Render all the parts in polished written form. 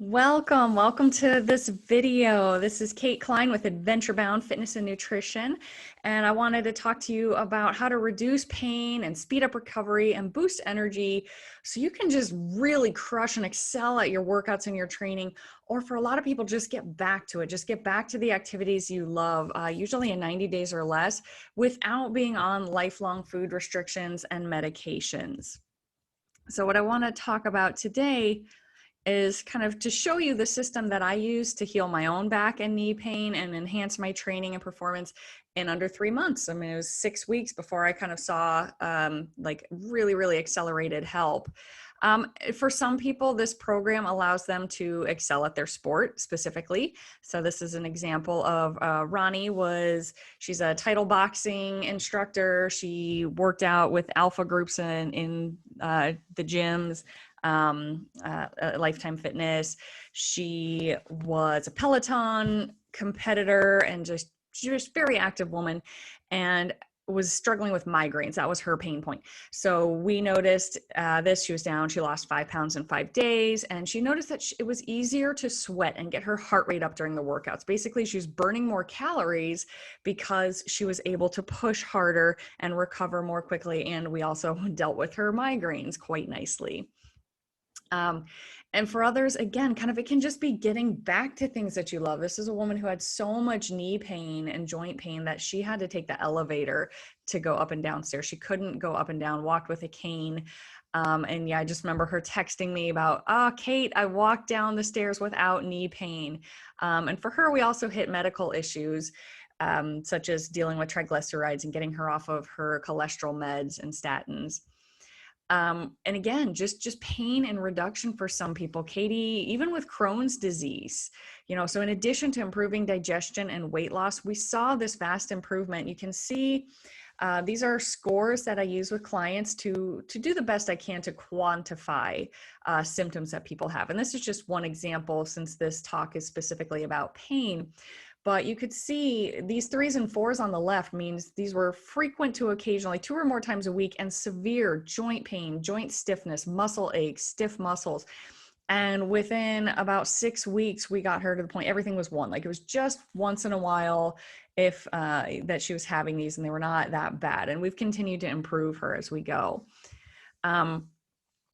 Welcome to this video. This is Kate Klein with Adventure Bound Fitness and Nutrition, and I wanted to talk to you about how to reduce pain and speed up recovery and boost energy so you can just really crush and excel at your workouts and your training, or for a lot of people, just get back to it. Just get back to the activities you love, usually in 90 days or less, without being on lifelong food restrictions and medications. So what I want to talk about today is kind of to show you the system that I use to heal my own back and knee pain and enhance my training and performance in under 3 months. I mean, it was 6 weeks before I kind of saw like really accelerated help. For some people, this program allows them to excel at their sport specifically. So this is an example of Ronnie she's a title boxing instructor. She worked out with alpha groups in the gyms. Lifetime Fitness. She was a Peloton competitor and she was a very active woman and was struggling with migraines. That was her pain point. So we noticed she was down, she lost 5 pounds in 5 days. And she noticed that it was easier to sweat and get her heart rate up during the workouts. Basically, she was burning more calories because she was able to push harder and recover more quickly. And we also dealt with her migraines quite nicely. And for others, again, kind of it can just be getting back to things that you love. This is a woman who had so much knee pain and joint pain that she had to take the elevator to go up and down stairs. She couldn't go up and down, walked with a cane. And yeah, I just remember her texting me about, Kate, I walked down the stairs without knee pain. And for her, we also hit medical issues, such as dealing with triglycerides and getting her off of her cholesterol meds and statins. And again, just pain and reduction for some people. Katie, even with Crohn's disease, so in addition to improving digestion and weight loss, we saw this vast improvement. You can see these are scores that I use with clients to do the best I can to quantify symptoms that people have. And this is just one example, since this talk is specifically about pain. But you could see these 3s and 4s on the left means these were frequent to occasionally 2 or more times a week, and severe joint pain, joint stiffness, muscle aches, stiff muscles. And within about 6 weeks, we got her to the point everything was 1. Like, it was just once in a while if that she was having these, and they were not that bad. And we've continued to improve her as we go.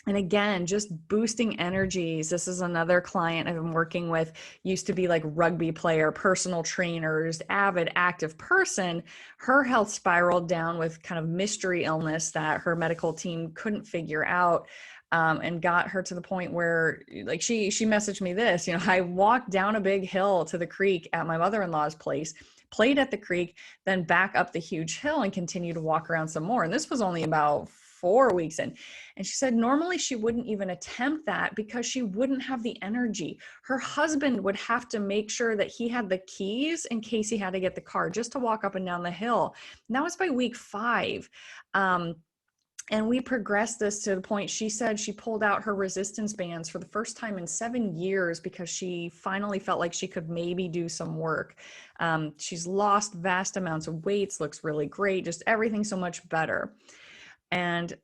And again, just boosting energies. This is another client I've been working with, used to be like rugby player, personal trainers, avid, active person. Her health spiraled down with kind of mystery illness that her medical team couldn't figure out, and got her to the point where, like, she messaged me this, I walked down a big hill to the creek at my mother-in-law's place, played at the creek, then back up the huge hill and continued to walk around some more. And this was only about 4 weeks in. And she said normally she wouldn't even attempt that because she wouldn't have the energy. Her husband would have to make sure that he had the keys in case he had to get the car just to walk up and down the hill. And that was by week 5. And we progressed this to the point she said she pulled out her resistance bands for the first time in 7 years because she finally felt like she could maybe do some work. She's lost vast amounts of weights, looks really great, just everything so much better. And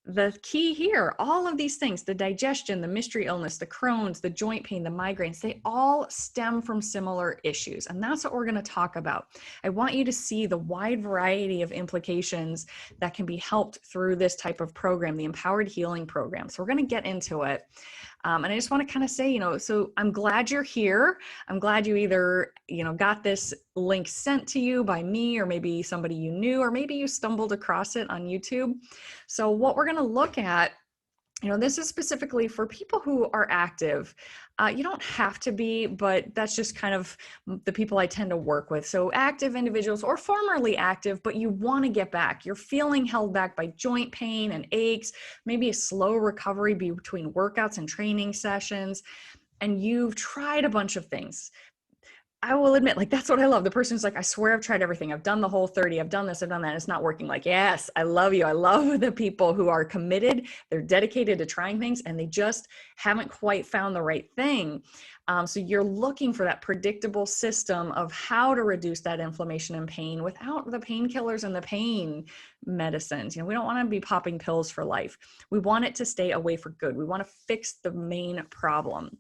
the key here, all of these things, the digestion, the mystery illness, the Crohn's, the joint pain, the migraines, they all stem from similar issues. And that's what we're going to talk about. I want you to see the wide variety of implications that can be helped through this type of program, the Empowered Healing Program. So we're going to get into it. And I just want to kind of say, so I'm glad you're here. I'm glad you either, got this link sent to you by me, or maybe somebody you knew, or maybe you stumbled across it on YouTube. So what we're going to look at, this is specifically for people who are active. You don't have to be, but that's just kind of the people I tend to work with. So active individuals or formerly active, but you want to get back. You're feeling held back by joint pain and aches, maybe a slow recovery between workouts and training sessions, and you've tried a bunch of things. I will admit, like, that's what I love. The person's like, I swear I've tried everything. I've done the whole 30. I've done this, I've done that. It's not working. Like, yes, I love you. I love the people who are committed. They're dedicated to trying things and they just haven't quite found the right thing. So you're looking for that predictable system of how to reduce that inflammation and pain without the painkillers and the pain medicines. We don't want to be popping pills for life. We want it to stay away for good. We want to fix the main problem.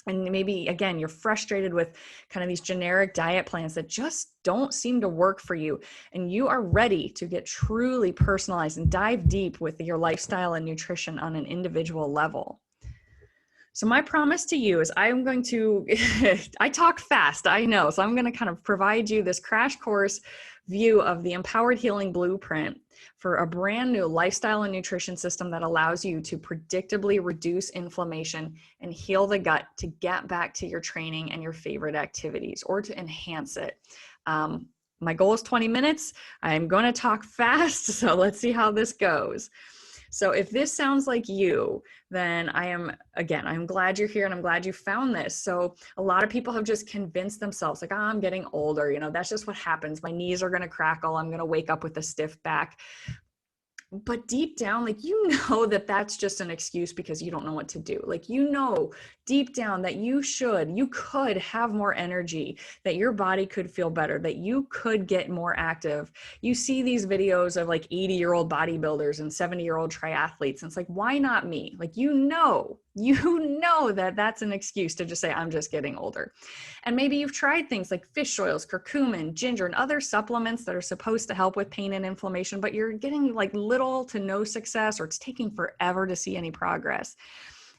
And maybe, again, you're frustrated with kind of these generic diet plans that just don't seem to work for you. And you are ready to get truly personalized and dive deep with your lifestyle and nutrition on an individual level. So my promise to you is I'm going to, I talk fast, I know. So I'm going to kind of provide you this crash course view of the Empowered Healing Blueprint for a brand new lifestyle and nutrition system that allows you to predictably reduce inflammation and heal the gut to get back to your training and your favorite activities, or to enhance it. My goal is 20 minutes. I'm going to talk fast, so let's see how this goes. So if this sounds like you, then I'm glad you're here and I'm glad you found this. So a lot of people have just convinced themselves like, I'm getting older, that's just what happens. My knees are going to crackle. I'm going to wake up with a stiff back. But deep down, like, that that's just an excuse because you don't know what to do. Like, deep down that you could have more energy, that your body could feel better, that you could get more active. You see these videos of like 80-year-old bodybuilders and 70-year-old triathletes. And it's like, why not me? Like, that that's an excuse to just say, I'm just getting older. And maybe you've tried things like fish oils, curcumin, ginger, and other supplements that are supposed to help with pain and inflammation, but you're getting like little to no success, or it's taking forever to see any progress.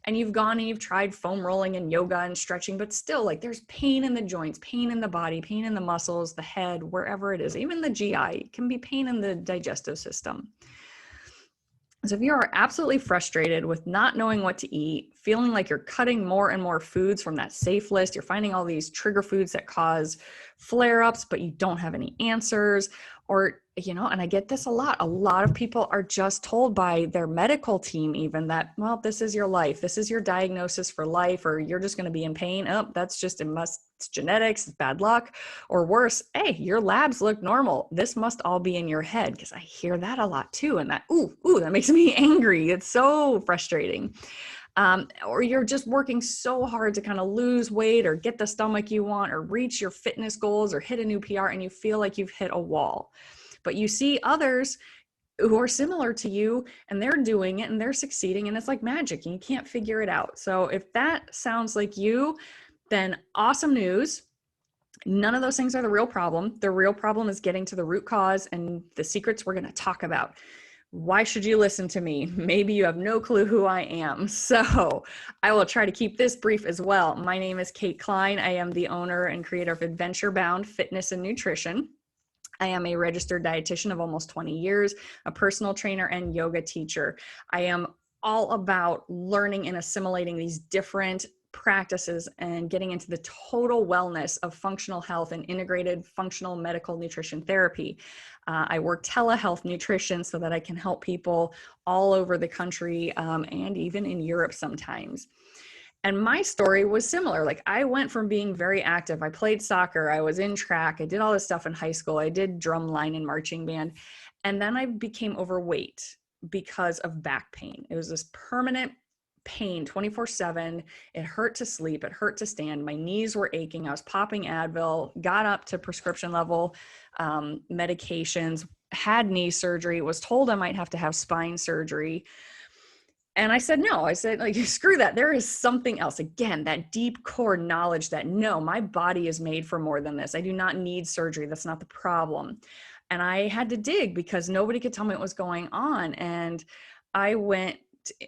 And you've gone and you've tried foam rolling and yoga and stretching, but still, like, there's pain in the joints, pain in the body, pain in the muscles, the head, wherever it is, even the GI. It can be pain in the digestive system. So if you are absolutely frustrated with not knowing what to eat, feeling like you're cutting more and more foods from that safe list, you're finding all these trigger foods that cause flare-ups, but you don't have any answers, or, and I get this a lot of people are just told by their medical team even that, well, this is your life, this is your diagnosis for life, or you're just going to be in pain. Oh, it's genetics, it's bad luck. Or worse, hey, your labs look normal, this must all be in your head. Because I hear that a lot too, and that that makes me angry. It's so frustrating. Or you're just working so hard to kind of lose weight or get the stomach you want or reach your fitness goals or hit a new PR, and you feel like you've hit a wall. But you see others who are similar to you and they're doing it and they're succeeding, and it's like magic and you can't figure it out. So if that sounds like you, then awesome news. None of those things are the real problem. The real problem is getting to the root cause and the secrets we're going to talk about. Why should you listen to me? Maybe you have no clue who I am. So I will try to keep this brief as well. My name is Kate Klein. I am the owner and creator of Adventure Bound Fitness and Nutrition. I am a registered dietitian of almost 20 years, a personal trainer and yoga teacher. I am all about learning and assimilating these different practices and getting into the total wellness of functional health and integrated functional medical nutrition therapy. I work telehealth nutrition so that I can help people all over the country and even in Europe sometimes. And my story was similar. Like, I went from being very active. I played soccer. I was in track. I did all this stuff in high school. I did drumline and marching band. And then I became overweight because of back pain. It was this permanent pain 24/7. It hurt to sleep. It hurt to stand. My knees were aching. I was popping Advil, got up to prescription level medications, had knee surgery, was told I might have to have spine surgery. And I said, no, I said, like, screw that. There is something else. Again, that deep core knowledge that, no, my body is made for more than this. I do not need surgery. That's not the problem. And I had to dig because nobody could tell me what was going on. And I went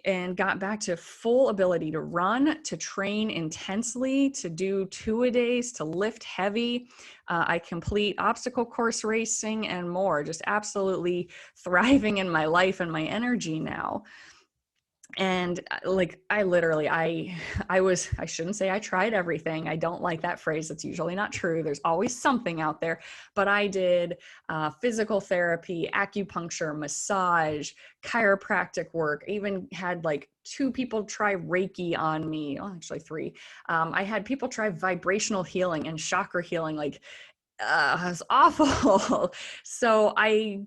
and got back to full ability to run, to train intensely, to do 2-a-days, to lift heavy. I complete obstacle course racing and more, just absolutely thriving in my life and my energy now. And like, I shouldn't say I tried everything. I don't like that phrase. That's usually not true. There's always something out there, but I did physical therapy, acupuncture, massage, chiropractic work. Even had like 2 people try Reiki on me. Oh, actually 3. I had people try vibrational healing and chakra healing. Like, it was awful. So I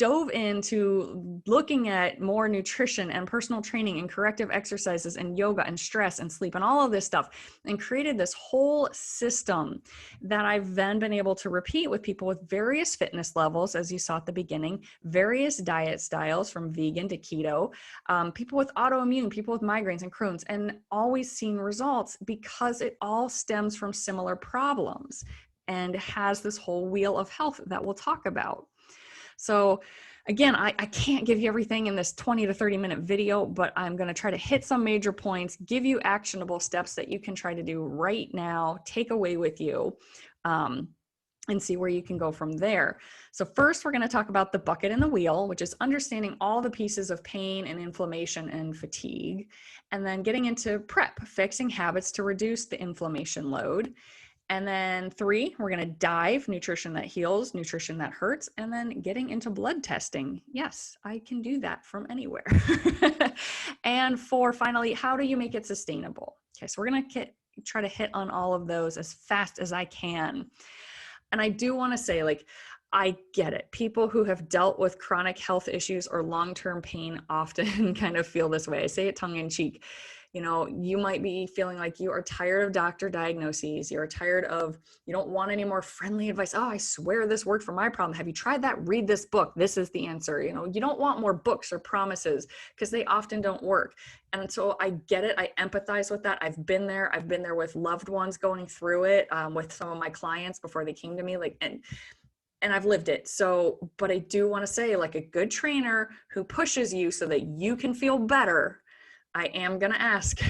dove into looking at more nutrition and personal training and corrective exercises and yoga and stress and sleep and all of this stuff, and created this whole system that I've then been able to repeat with people with various fitness levels, as you saw at the beginning, various diet styles from vegan to keto, people with autoimmune, people with migraines and Crohn's, and always seen results because it all stems from similar problems and has this whole wheel of health that we'll talk about. So again, I can't give you everything in this 20 to 30 minute video, but I'm going to try to hit some major points, give you actionable steps that you can try to do right now, take away with you, and see where you can go from there. So first, we're going to talk about the bucket and the wheel, which is understanding all the pieces of pain and inflammation and fatigue, and then getting into prep, fixing habits to reduce the inflammation load. And then 3, we're going to dive nutrition that heals, nutrition that hurts, and then getting into blood testing. Yes, I can do that from anywhere. And 4, finally, how do you make it sustainable? Okay, so we're going to try to hit on all of those as fast as I can. And I do want to say, like, I get it. People who have dealt with chronic health issues or long-term pain often kind of feel this way. I say it tongue in cheek. You know, you might be feeling like you are tired of doctor diagnoses. You're tired of, you don't want any more friendly advice. Oh, I swear this worked for my problem. Have you tried that? Read this book. This is the answer. You know, you don't want more books or promises because they often don't work. And so I get it. I empathize with that. I've been there. I've been there with loved ones going through it, with some of my clients before they came to me, and I've lived it. So, but I do want to say, like, a good trainer who pushes you so that you can feel better, I am going to ask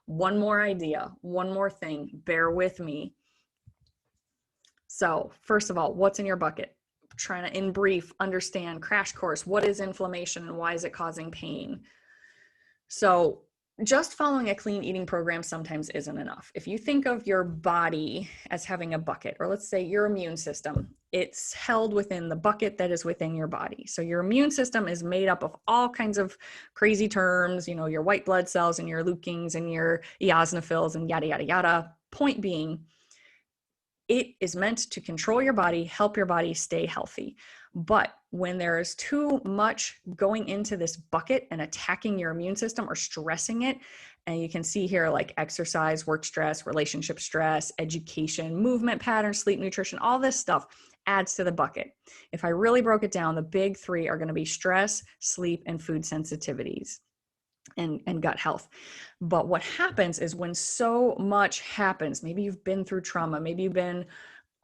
one more idea, one more thing. Bear with me. So first of all, what's in your bucket? Trying to, in brief, understand, crash course, what is inflammation and why is it causing pain? So just following a clean eating program sometimes isn't enough. If you think of your body as having a bucket, or let's say your immune system, it's held within the bucket that is within your body. So your immune system is made up of all kinds of crazy terms, you know, your white blood cells and your leukines and your eosinophils and yada, yada, yada. Point being, it is meant to control your body, help your body stay healthy. But when there is too much going into this bucket and attacking your immune system or stressing it, and you can see here like exercise, work stress, relationship stress, education, movement patterns, sleep, nutrition, all this stuff adds to the bucket. If I really broke it down, the big 3 are going to be stress, sleep, and food sensitivities and gut health. But what happens is when so much happens, maybe you've been through trauma, maybe you've been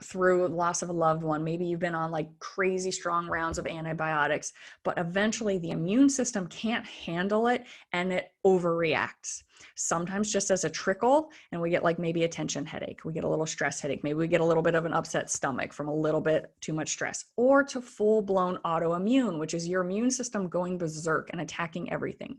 through loss of a loved one, maybe you've been on like crazy strong rounds of antibiotics, but eventually the immune system can't handle it and it overreacts. Sometimes just as a trickle, and we get like maybe a tension headache, we get a little stress headache, maybe we get a little bit of an upset stomach from a little bit too much stress, or to full-blown autoimmune, which is your immune system going berserk and attacking everything.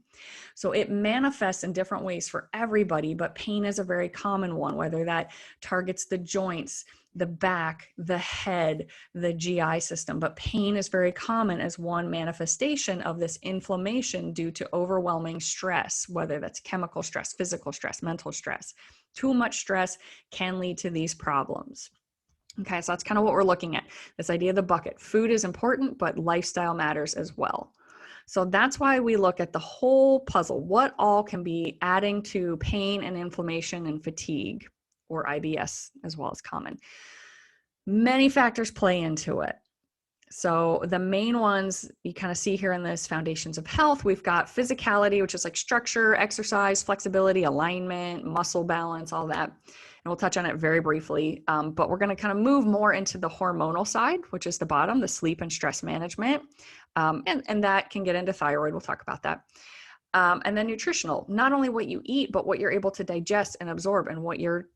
So it manifests in different ways for everybody, but pain is a very common one, whether that targets the joints, the back, the head, the GI system. But pain is very common as one manifestation of this inflammation due to overwhelming stress, whether that's chemical stress, physical stress, mental stress. Too much stress can lead to these problems. Okay, so that's kind of what we're looking at. This idea of the bucket. Food is important, but lifestyle matters as well. So that's why we look at the whole puzzle. What all can be adding to pain and inflammation and fatigue, or IBS as well as common. Many factors play into it. So the main ones you kind of see here in this foundations of health, we've got physicality, which is like structure, exercise, flexibility, alignment, muscle balance, all that. And we'll touch on it very briefly, but we're going to kind of move more into the hormonal side, which is the bottom, the sleep and stress management. And that can get into thyroid. We'll talk about that. And then nutritional, not only what you eat, but what you're able to digest and absorb and what your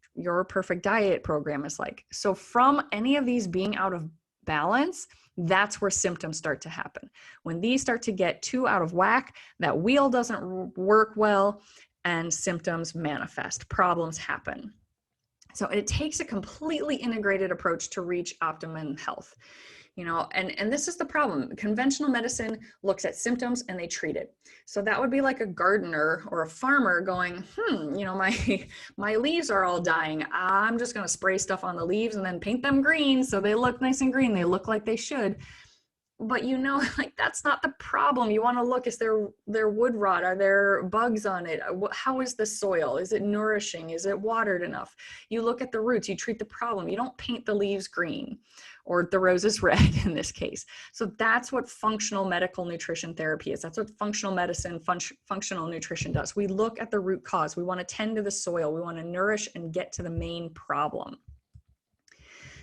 perfect diet program is like. So from any of these being out of balance, that's where symptoms start to happen. When these start to get too out of whack, that wheel doesn't work well and symptoms manifest, problems happen. So it takes a completely integrated approach to reach optimum health. You know, and this is the problem. Conventional medicine looks at symptoms and they treat it. So that would be like a gardener or a farmer going, you know, my leaves are all dying. I'm just going to spray stuff on the leaves and then paint them green so they look nice and green. They look like they should. but you know, like that's not the problem. You want to look, is there wood rot? Are there bugs on it? How is the soil? Is it nourishing? Is it watered enough? You look at the roots, you treat the problem. You don't paint the leaves green or the roses red in this case. So that's what functional medical nutrition therapy is. That's what functional medicine, functional nutrition does. We look at the root cause. We want to tend to the soil. We want to nourish and get to the main problem.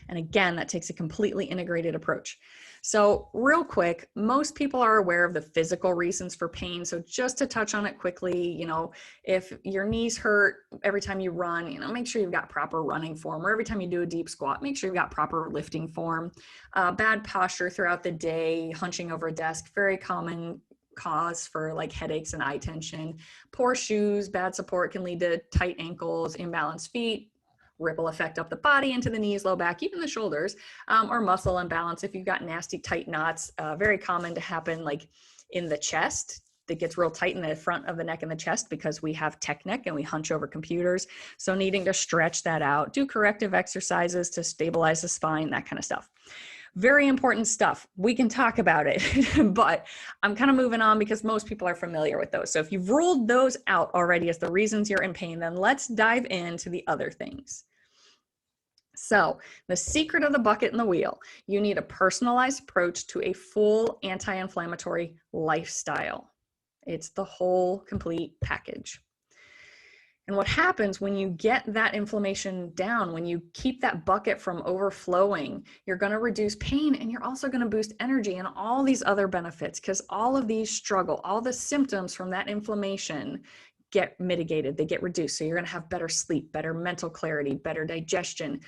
And again, that takes a completely integrated approach. So real quick, most people are aware of the physical reasons for pain. So just to touch on it quickly, you know, if your knees hurt every time you run, you know, make sure you've got proper running form, or every time you do a deep squat, make sure you've got proper lifting form. Bad posture throughout the day, hunching over a desk, very common cause for like headaches and eye tension. Poor shoes, bad support can lead to tight ankles, imbalanced feet, ripple effect up the body into the knees, low back, even the shoulders, or muscle imbalance. If you've got nasty tight knots, very common to happen like in the chest. That gets real tight in the front of the neck and the chest because we have tech neck and we hunch over computers. So needing to stretch that out, do corrective exercises to stabilize the spine, that kind of stuff. Very important stuff. We can talk about it, but I'm kind of moving on because most people are familiar with those. So if you've ruled those out already as the reasons you're in pain, then let's dive into the other things. So the secret of the bucket and the wheel, you need a personalized approach to a full anti-inflammatory lifestyle. It's the whole complete package. And what happens when you get that inflammation down, when you keep that bucket from overflowing, you're going to reduce pain and you're also going to boost energy and all these other benefits, because all of these struggle, all the symptoms from that inflammation get mitigated, they get reduced. So you're going to have better sleep, better mental clarity, better digestion,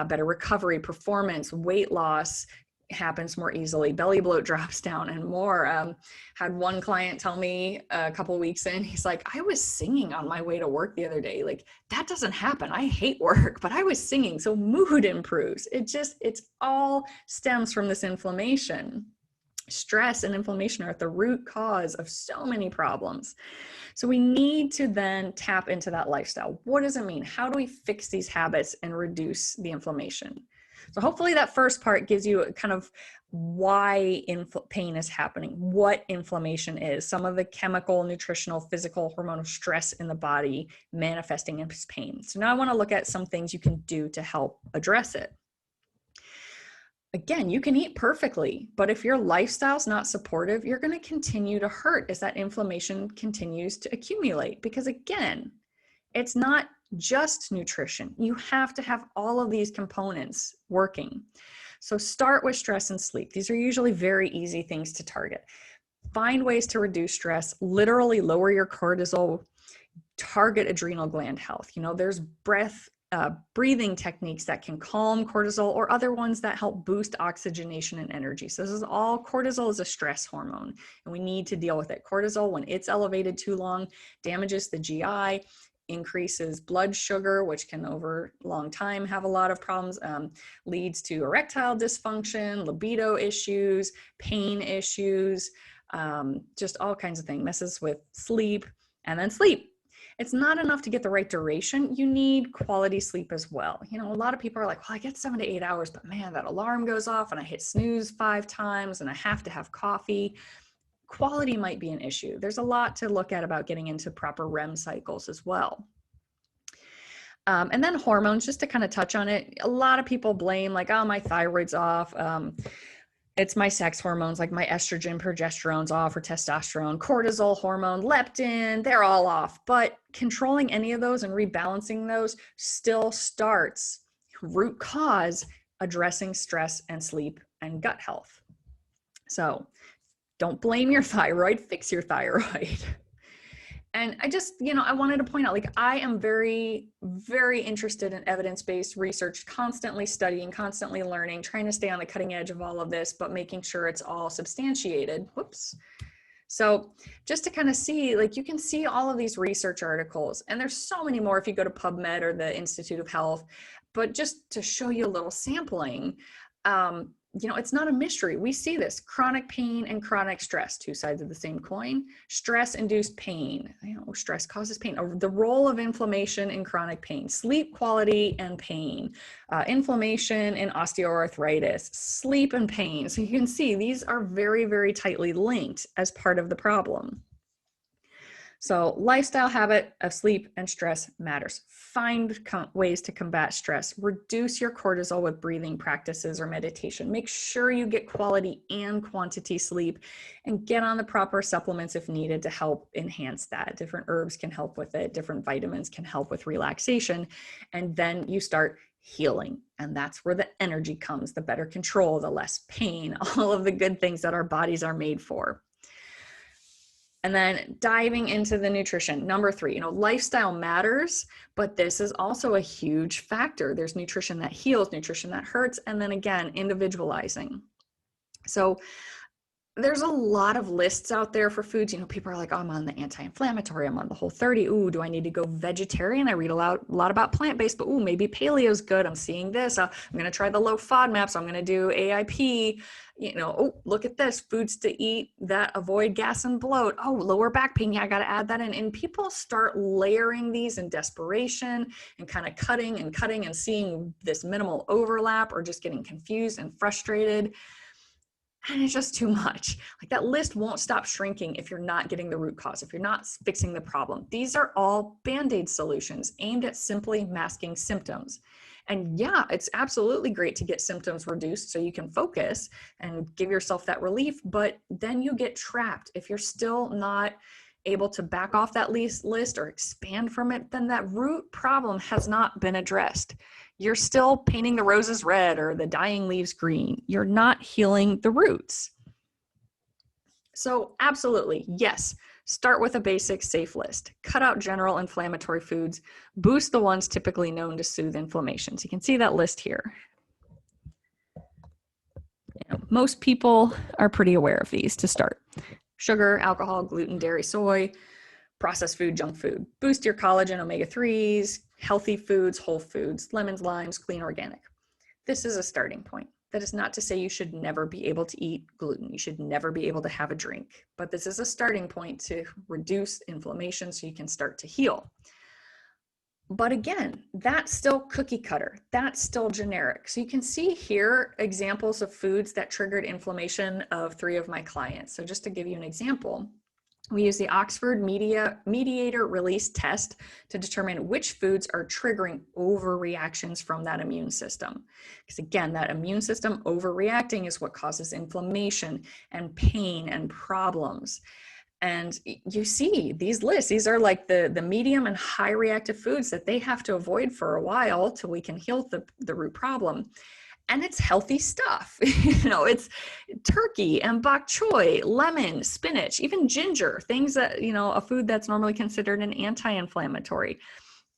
better recovery, performance, weight loss happens more easily, belly bloat drops down, and more. Had one client tell me a couple weeks in, he's like, I was singing on my way to work the other day. Like, that doesn't happen. I hate work, but I was singing. So mood improves. It's all stems from this inflammation. Stress and inflammation are at the root cause of so many problems. So we need to then tap into that lifestyle. What does it mean? How do we fix these habits and reduce the inflammation? So hopefully that first part gives you kind of why pain is happening, what inflammation is, some of the chemical, nutritional, physical, hormonal stress in the body manifesting as pain. So now I want to look at some things you can do to help address it. Again, you can eat perfectly, but if your lifestyle's not supportive, you're going to continue to hurt as that inflammation continues to accumulate. Because again, it's not just nutrition. You have to have all of these components working. So start with stress and sleep. These are usually very easy things to target. Find ways to reduce stress, literally lower your cortisol, target adrenal gland health. You know, there's breathing techniques that can calm cortisol, or other ones that help boost oxygenation and energy. So this is all, cortisol is a stress hormone and we need to deal with it. Cortisol, when it's elevated too long, damages the GI, increases blood sugar, which can over a long time have a lot of problems, leads to erectile dysfunction, libido issues, pain issues, just all kinds of things, messes with sleep. And then sleep. It's not enough to get the right duration. You need quality sleep as well. You know, a lot of people are like, well, I get 7 to 8 hours, but man, that alarm goes off and I hit snooze 5 times and I have to have coffee. Quality might be an issue. There's a lot to look at about getting into proper REM cycles as well. And then hormones, just to kind of touch on it. A lot of people blame like, oh, my thyroid's off. It's my sex hormones, like my estrogen, progesterone's off, or testosterone, cortisol hormone, leptin, they're all off. But controlling any of those and rebalancing those still starts root cause addressing stress and sleep and gut health. So don't blame your thyroid, fix your thyroid. And I just, you know, I wanted to point out, like, I am very, very interested in evidence-based research, constantly studying, constantly learning, trying to stay on the cutting edge of all of this, but making sure it's all substantiated. Whoops. So just to kind of see, like, you can see all of these research articles, and there's so many more if you go to PubMed or the Institute of Health, but just to show you a little sampling, it's not a mystery. We see this chronic pain and chronic stress, two sides of the same coin. Stress induced pain, stress causes pain. The role of inflammation in chronic pain, sleep quality and pain, inflammation and osteoarthritis, sleep and pain. So you can see these are very, very tightly linked as part of the problem. So lifestyle habit of sleep and stress matters. Find ways to combat stress. Reduce your cortisol with breathing practices or meditation. Make sure you get quality and quantity sleep, and get on the proper supplements if needed to help enhance that. Different herbs can help with it. Different vitamins can help with relaxation. And then you start healing. And that's where the energy comes, the better control, the less pain, all of the good things that our bodies are made for. And then diving into the nutrition. Number 3, lifestyle matters, but this is also a huge factor. There's nutrition that heals, nutrition that hurts, and then again, individualizing. So there's a lot of lists out there for foods. People are like, oh, I'm on the anti-inflammatory, I'm on the Whole30. Ooh, do I need to go vegetarian? I read a lot about plant-based, but ooh, maybe paleo's good. I'm seeing this. I'm going to try the low FODMAP, so I'm going to do AIP. Oh, look at this, foods to eat that avoid gas and bloat. Oh, lower back pain. Yeah, I got to add that in. And people start layering these in desperation and kind of cutting and seeing this minimal overlap, or just getting confused and frustrated. And it's just too much. Like, that list won't stop shrinking if you're not getting the root cause, if you're not fixing the problem. These are all Band-Aid solutions aimed at simply masking symptoms. And yeah, it's absolutely great to get symptoms reduced so you can focus and give yourself that relief, but then you get trapped. If you're still not able to back off that list or expand from it, then that root problem has not been addressed. You're still painting the roses red or the dying leaves green. You're not healing the roots. So absolutely, yes, start with a basic safe list. Cut out general inflammatory foods. Boost the ones typically known to soothe inflammation. So you can see that list here. Most people are pretty aware of these to start. Sugar, alcohol, gluten, dairy, soy, processed food, junk food. Boost your collagen, omega-3s, healthy foods, whole foods, lemons, limes, clean, organic. This is a starting point. That is not to say you should never be able to eat gluten. You should never be able to have a drink. But this is a starting point to reduce inflammation so you can start to heal. But again, that's still cookie cutter. That's still generic. So you can see here examples of foods that triggered inflammation of 3 of my clients. So just to give you an example, we use the Oxford Mediator Release Test to determine which foods are triggering overreactions from that immune system. Because again, that immune system overreacting is what causes inflammation and pain and problems. And you see these lists, these are like the medium and high reactive foods that they have to avoid for a while till we can heal the root problem. And it's healthy stuff. It's turkey and bok choy, lemon, spinach, even ginger, things that, a food that's normally considered an anti-inflammatory.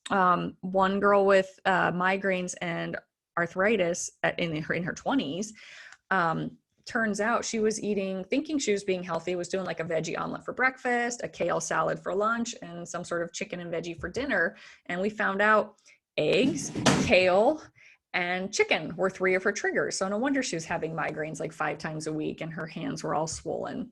One girl with migraines and arthritis in her 20s, turns out she was thinking she was being healthy, was doing like a veggie omelet for breakfast, a kale salad for lunch, and some sort of chicken and veggie for dinner. And we found out eggs, kale, and chicken were 3 of her triggers. So no wonder she was having migraines like 5 times a week and her hands were all swollen.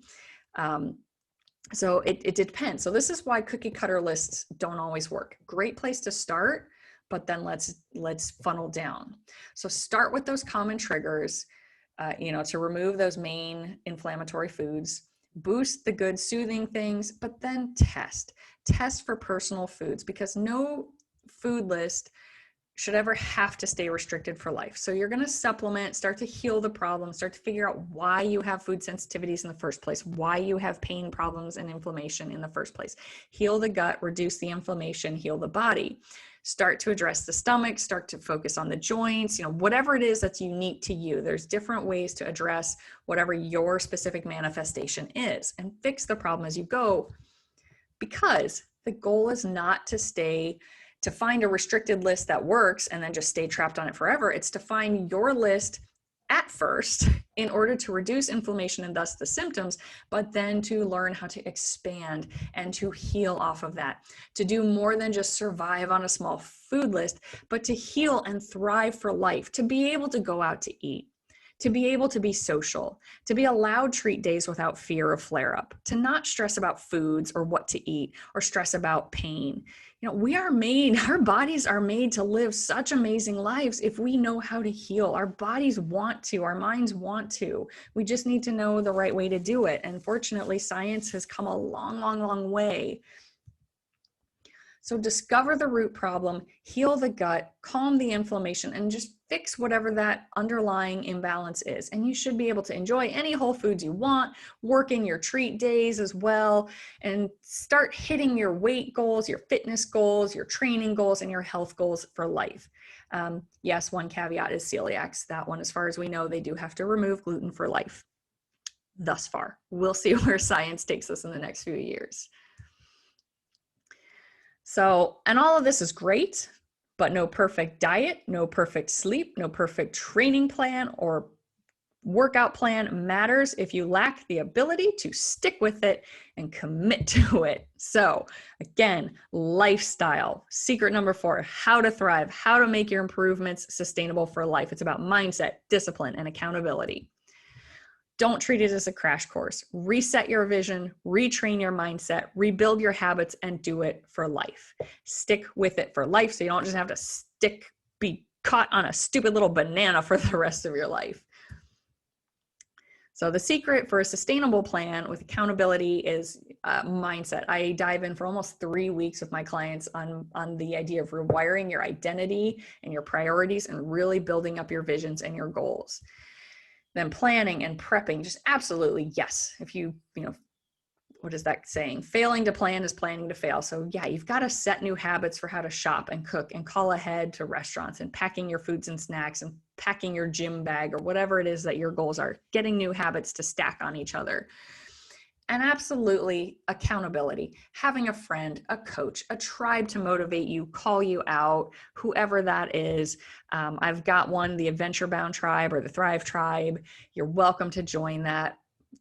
So it depends. So this is why cookie cutter lists don't always work. Great place to start, but then let's funnel down. So start with those common triggers, to remove those main inflammatory foods, boost the good soothing things, but then test for personal foods, because no food list should ever have to stay restricted for life. So you're going to supplement, start to heal the problem, start to figure out why you have food sensitivities in the first place, why you have pain problems and inflammation in the first place. Heal the gut, reduce the inflammation, heal the body. Start to address the stomach, start to focus on the joints, whatever it is that's unique to you. There's different ways to address whatever your specific manifestation is, and fix the problem as you go, because the goal is not to find a restricted list that works and then just stay trapped on it forever. It's to find your list at first in order to reduce inflammation and thus the symptoms, but then to learn how to expand and to heal off of that, to do more than just survive on a small food list, but to heal and thrive for life, to be able to go out to eat, to be able to be social, to be allowed treat days without fear of flare up, to not stress about foods or what to eat or stress about pain. You know, we are made, our bodies are made to live such amazing lives if we know how to heal. Our bodies want to, our minds want to. We just need to know the right way to do it. And fortunately, science has come a long, long, long way. So discover the root problem, heal the gut, calm the inflammation, and just fix whatever that underlying imbalance is. And you should be able to enjoy any whole foods you want, work in your treat days as well, and start hitting your weight goals, your fitness goals, your training goals, and your health goals for life. Yes, one caveat is celiacs. That one, as far as we know, they do have to remove gluten for life. Thus far. We'll see where science takes us in the next few years. So, and all of this is great, but no perfect diet, no perfect sleep, no perfect training plan or workout plan matters if you lack the ability to stick with it and commit to it. So again, lifestyle, secret number 4, how to thrive, how to make your improvements sustainable for life. It's about mindset, discipline, and accountability. Don't treat it as a crash course. Reset your vision, retrain your mindset, rebuild your habits, and do it for life. Stick with it for life so you don't just have to be caught on a stupid little banana for the rest of your life. So the secret for a sustainable plan with accountability is mindset. I dive in for almost 3 weeks with my clients on the idea of rewiring your identity and your priorities and really building up your visions and your goals. Then planning and prepping, just absolutely yes. If you know, what is that saying? Failing to plan is planning to fail. So yeah, you've got to set new habits for how to shop and cook and call ahead to restaurants and packing your foods and snacks and packing your gym bag or whatever it is that your goals are, getting new habits to stack on each other. And absolutely accountability, having a friend, a coach, a tribe to motivate you, call you out, whoever that is. I've got one, the Adventure Bound Tribe or the Thrive Tribe. You're welcome to join that.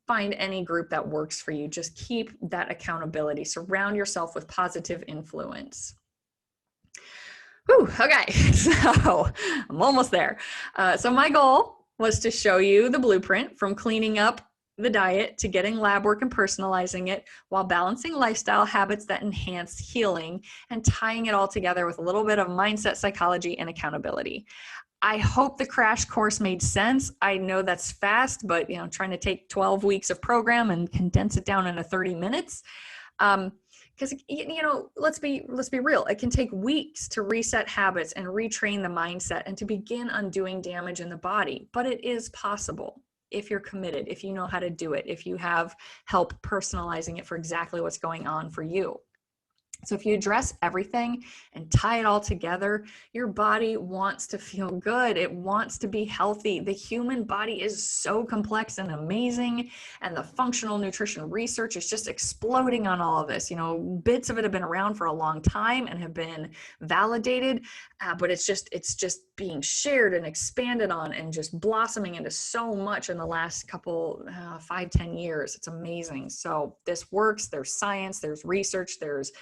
Find any group that works for you. Just keep that accountability. Surround yourself with positive influence. Whew, okay, so I'm almost there. So my goal was to show you the blueprint from cleaning up the diet to getting lab work and personalizing it while balancing lifestyle habits that enhance healing and tying it all together with a little bit of mindset, psychology, and accountability. I hope the crash course made sense. I know that's fast, but you know, trying to take 12 weeks of program and condense it down into 30 minutes. Because you know, let's be real. It can take weeks to reset habits and retrain the mindset and to begin undoing damage in the body, but it is possible. If you're committed, if you know how to do it, if you have help personalizing it for exactly what's going on for you. So if you address everything and tie it all together, your body wants to feel good. It wants to be healthy. The human body is so complex and amazing, and the functional nutrition research is just exploding on all of this. You know, bits of it have been around for a long time and have been validated, but it's just being shared and expanded on and just blossoming into so much in the last couple 5-10 years. It's amazing. So this works. There's science, there's research, there's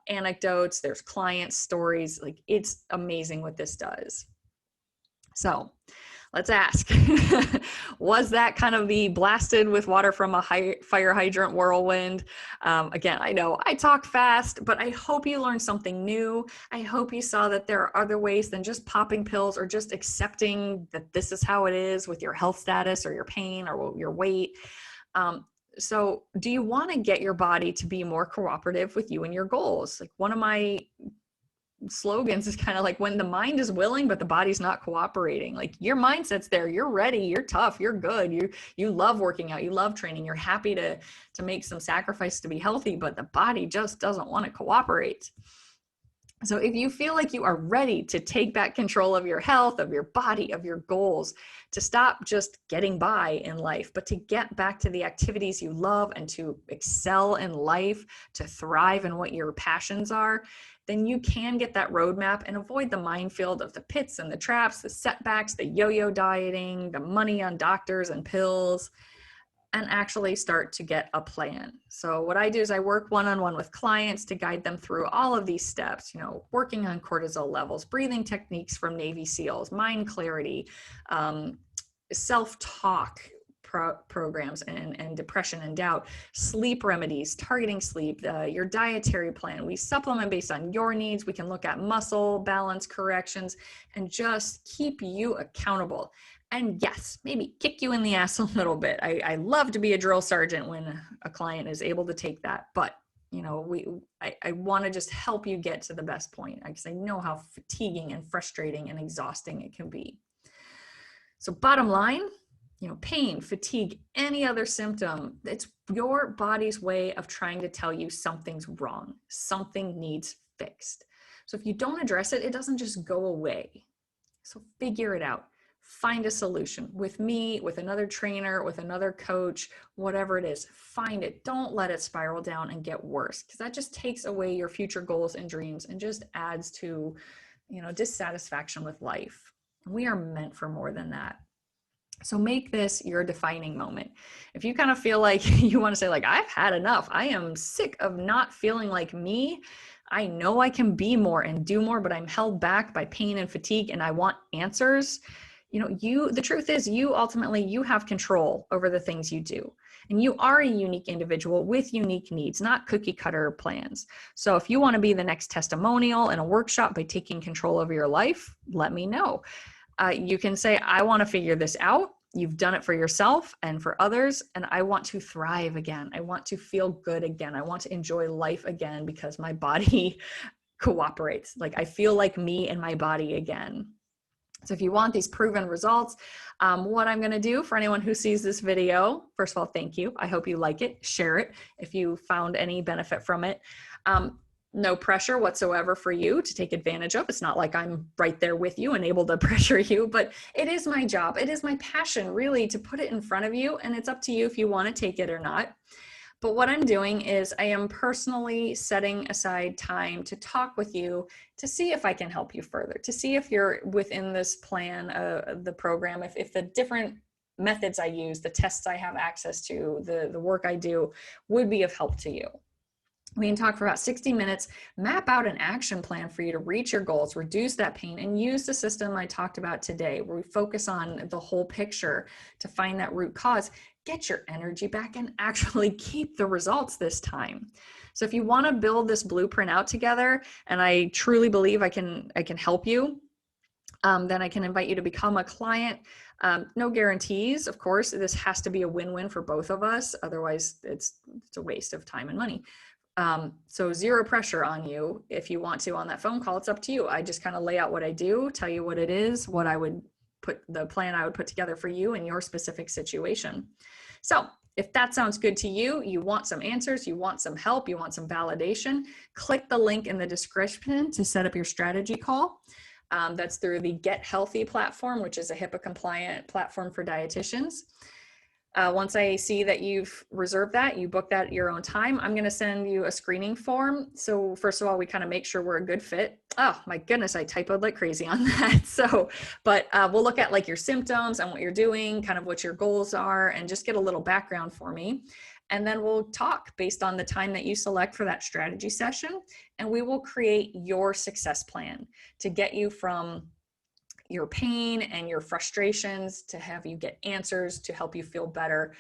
anecdotes, there's client stories. Like, it's amazing what this does. So let's ask, was that kind of the blasted with water from a fire hydrant whirlwind? Again, I know I talk fast, but I hope you learned something new. I hope you saw that there are other ways than just popping pills or just accepting that this is how it is with your health status or your pain or your weight. So do you want to get your body to be more cooperative with you and your goals? Like, one of my slogans is kind of like, when the mind is willing, but the body's not cooperating. Like, your mindset's there, you're ready, you're tough, you're good. You love working out, you love training, you're happy to make some sacrifice to be healthy, but the body just doesn't want to cooperate. So if you feel like you are ready to take back control of your health, of your body, of your goals, to stop just getting by in life, but to get back to the activities you love and to excel in life, to thrive in what your passions are, then you can get that roadmap and avoid the minefield of the pits and the traps, the setbacks, the yo-yo dieting, the money on doctors and pills, and actually start to get a plan. So what I do is I work one-on-one with clients to guide them through all of these steps, you know, working on cortisol levels, breathing techniques from Navy SEALs, mind clarity, self-talk programs and depression and doubt, sleep remedies, targeting sleep, your dietary plan. We supplement based on your needs. We can look at muscle balance corrections and just keep you accountable. And yes, maybe kick you in the ass a little bit. I love to be a drill sergeant when a client is able to take that, but you know, I want to just help you get to the best point, because I know how fatiguing and frustrating and exhausting it can be. So bottom line, you know, pain, fatigue, any other symptom, it's your body's way of trying to tell you something's wrong, something needs fixed. So if you don't address it, it doesn't just go away. So figure it out. Find a solution with me, with another trainer, with another coach, whatever it is. Find it. Don't let it spiral down and get worse, because that just takes away your future goals and dreams and just adds to, you know, dissatisfaction with life. We are meant for more than that. So make this your defining moment. If you kind of feel like you want to say, like, I've had enough, I am sick of not feeling like me, I know I can be more and do more, but I'm held back by pain and fatigue and I want answers. You know, the truth is you have control over the things you do. And you are a unique individual with unique needs, not cookie cutter plans. So if you want to be the next testimonial in a workshop by taking control over your life, let me know. You can say, I want to figure this out. You've done it for yourself and for others. And I want to thrive again. I want to feel good again. I want to enjoy life again because my body cooperates. Like I feel like me and my body again. So if you want these proven results, what I'm going to do for anyone who sees this video, first of all, thank you. I hope you like it. Share it if you found any benefit from it. No pressure whatsoever for you to take advantage of. It's not like I'm right there with you and able to pressure you, but it is my job. It is my passion really to put it in front of you, and it's up to you if you want to take it or not. But what I'm doing is I am personally setting aside time to talk with you to see if I can help you further, to see if you're within this plan, the program, if the different methods I use, the tests I have access to, the work I do would be of help to you. We can talk for about 60 minutes, map out an action plan for you to reach your goals, reduce that pain, and use the system I talked about today, where we focus on the whole picture to find that root cause, get your energy back, and actually keep the results this time. So if you want to build this blueprint out together, and I truly believe I can help you, then I can invite you to become a client. No guarantees, of course. This has to be a win-win for both of us. Otherwise, it's a waste of time and money. So zero pressure on you. If you want to on that phone call, it's up to you. I just kind of lay out what I do, tell you what it is, what I would the plan I would put together for you in your specific situation. So if that sounds good to you, you want some answers, you want some help, you want some validation, click the link in the description to set up your strategy call. That's through the Get Healthy platform, which is a HIPAA compliant platform for dietitians. Once I see that you've reserved that, you book that at your own time, I'm going to send you a screening form. So first of all, we kind of make sure we're a good fit. Oh my goodness, I typoed like crazy on that. But we'll look at like your symptoms and what you're doing, kind of what your goals are, and just get a little background for me. And then we'll talk based on the time that you select for that strategy session. And we will create your success plan to get you from your pain and your frustrations to have you get answers to help you feel better.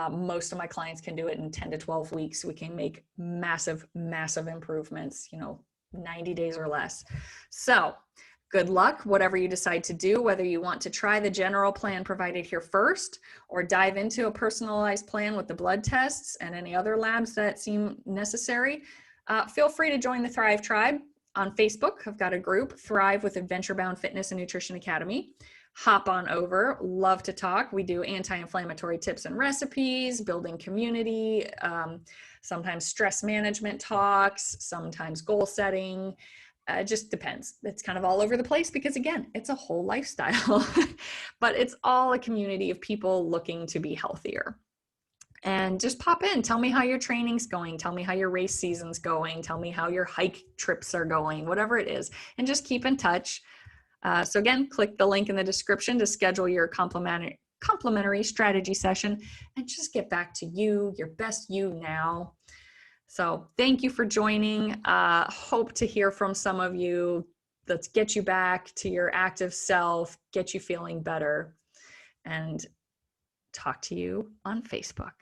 Most of my clients can do it in 10 to 12 weeks. We can make massive, massive improvements, 90 days or less. So good luck, whatever you decide to do, whether you want to try the general plan provided here first or dive into a personalized plan with the blood tests and any other labs that seem necessary. Feel free to join the Thrive Tribe. On Facebook, I've got a group, Thrive with Adventure Bound Fitness and Nutrition Academy. Hop on over, love to talk. We do anti-inflammatory tips and recipes, building community, sometimes stress management talks, sometimes goal setting. It just depends. It's kind of all over the place because, again, it's a whole lifestyle, but it's all a community of people looking to be healthier. And just pop in, tell me how your training's going, tell me how your race season's going, tell me how your hike trips are going, whatever it is, and just keep in touch. So again, click the link in the description to schedule your complimentary strategy session and just get back to you, your best you now. So thank you for joining. Hope to hear from some of you. Let's get you back to your active self, get you feeling better. and talk to you on Facebook.